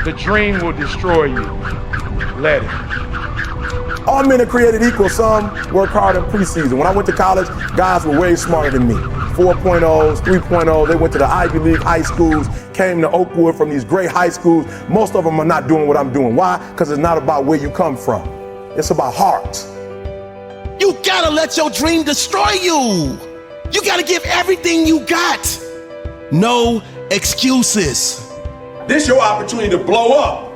The dream will destroy you. Let it. All men are created equal. Some work hard in preseason. When I went to college, guys were way smarter than me. 4.0s, 3.0s, they went to the Ivy League high schools, came to Oakwood from these great high schools. Most of them are not doing what I'm doing. Why? Because it's not about where you come from. It's about heart. You gotta let your dream destroy you. You gotta give everything you got. No excuses. This is your opportunity to blow up.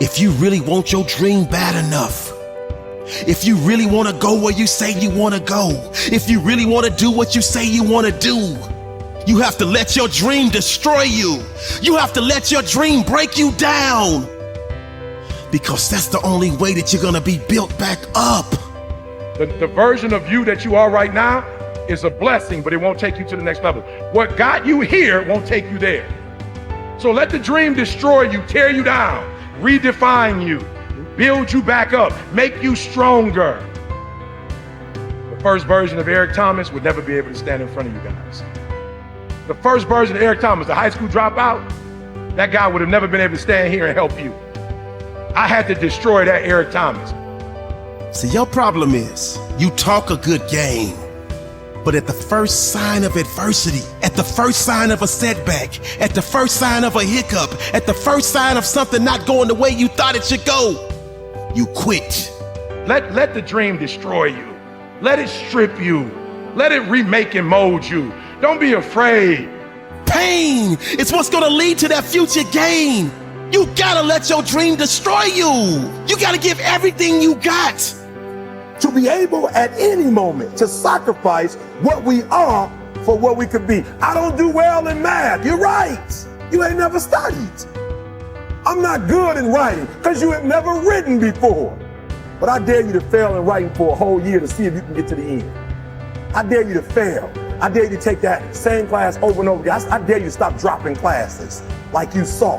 If you really want your dream bad enough, if you really want to go where you say you want to go, if you really want to do what you say you want to do, you have to let your dream destroy you. You have to let your dream break you down, because that's the only way that you're going to be built back up. The version of you that you are right now is a blessing, but it won't take you to the next level. What got you here won't take you there. So let the dream destroy you, tear you down, redefine you, build you back up, make you stronger. The first version of Eric Thomas would never be able to stand in front of you guys. The first version of Eric Thomas, the high school dropout, that guy would have never been able to stand here and help you. I had to destroy that Eric Thomas. See, your problem is you talk a good game, but at the first sign of adversity, at the first sign of a setback, at the first sign of a hiccup, at the first sign of something not going the way you thought it should go, you quit. Let the dream destroy you. Let it strip you. Let it remake and mold you. Don't be afraid. Pain is what's gonna lead to that future gain. You gotta let your dream destroy you. You gotta give everything you got. To be able at any moment to sacrifice what we are for what we could be. I don't do well in math. You're right. You ain't never studied. I'm not good in writing because you have never written before. But I dare you to fail in writing for a whole year to see if you can get to the end. I dare you to fail. I dare you to take that same class over and over again. I dare you to stop dropping classes like you saw.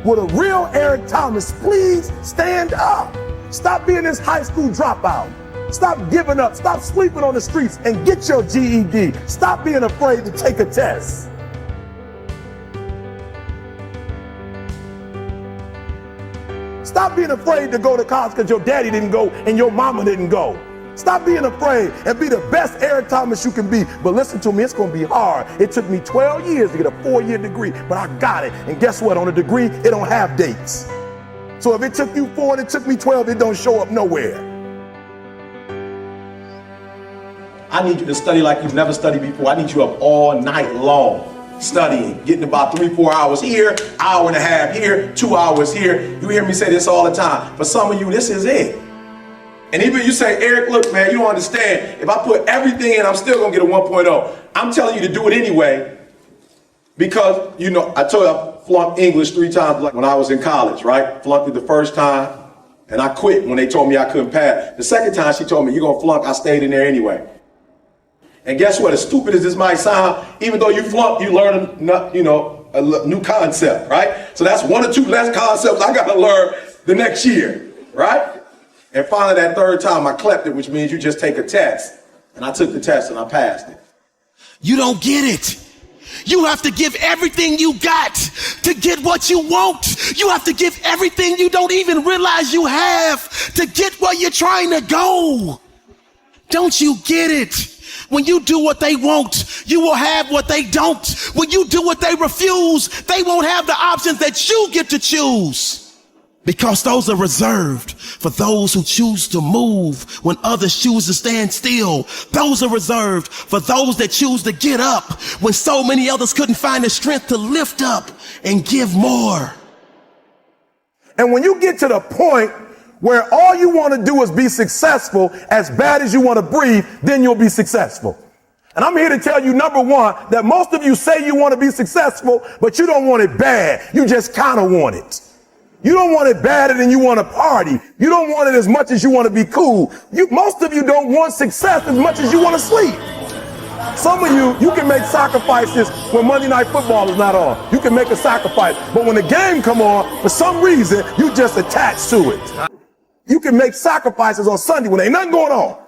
Will a real Eric Thomas please stand up? Stop being this high school dropout. Stop giving up. Stop sleeping on the streets and get your GED. Stop being afraid to take a test. Stop being afraid to go to college because your daddy didn't go and your mama didn't go. Stop being afraid and be the best Eric Thomas you can be. But listen to me, it's going to be hard. It took me 12 years to get a 4-year degree, but I got it. And guess what? On a degree, it don't have dates. So if it took you 4 and it took me 12, it don't show up nowhere. I need you to study like you've never studied before. I need you up all night long studying, getting about 3-4 hours here, hour and a half here, 2 hours here. You hear me say this all the time. For some of you, this is it. And even you say, Eric, look, man, you don't understand. If I put everything in, I'm still going to get a 1.0. I'm telling you to do it anyway because, you know, I told you I flunked English 3 times like when I was in college, right? Flunked it the first time, and I quit when they told me I couldn't pass. The second time she told me, you're going to flunk, I stayed in there anyway. And guess what? As stupid as this might sound, even though you flunk, you learn a new concept, right? So that's 1 or 2 less concepts I got to learn the next year, right? And finally, that 3rd time, I clept it, which means you just take a test. And I took the test and I passed it. You don't get it. You have to give everything you got to get what you want. You have to give everything you don't even realize you have to get where you're trying to go. Don't you get it? When you do what they want, you will have what they don't. When you do what they refuse, they won't have the options that you get to choose. Because those are reserved for those who choose to move when others choose to stand still. Those are reserved for those that choose to get up when so many others couldn't find the strength to lift up and give more. And when you get to the point where all you want to do is be successful as bad as you want to breathe, then you'll be successful. And I'm here to tell you, number one, that most of you say you want to be successful, but you don't want it bad. You just kind of want it. You don't want it badder than you want to party. You don't want it as much as you want to be cool. Most of you don't want success as much as you want to sleep. Some of you can make sacrifices when Monday Night Football is not on. You can make a sacrifice. But when the game come on, for some reason, you just attach to it. You can make sacrifices on Sunday when ain't nothing going on.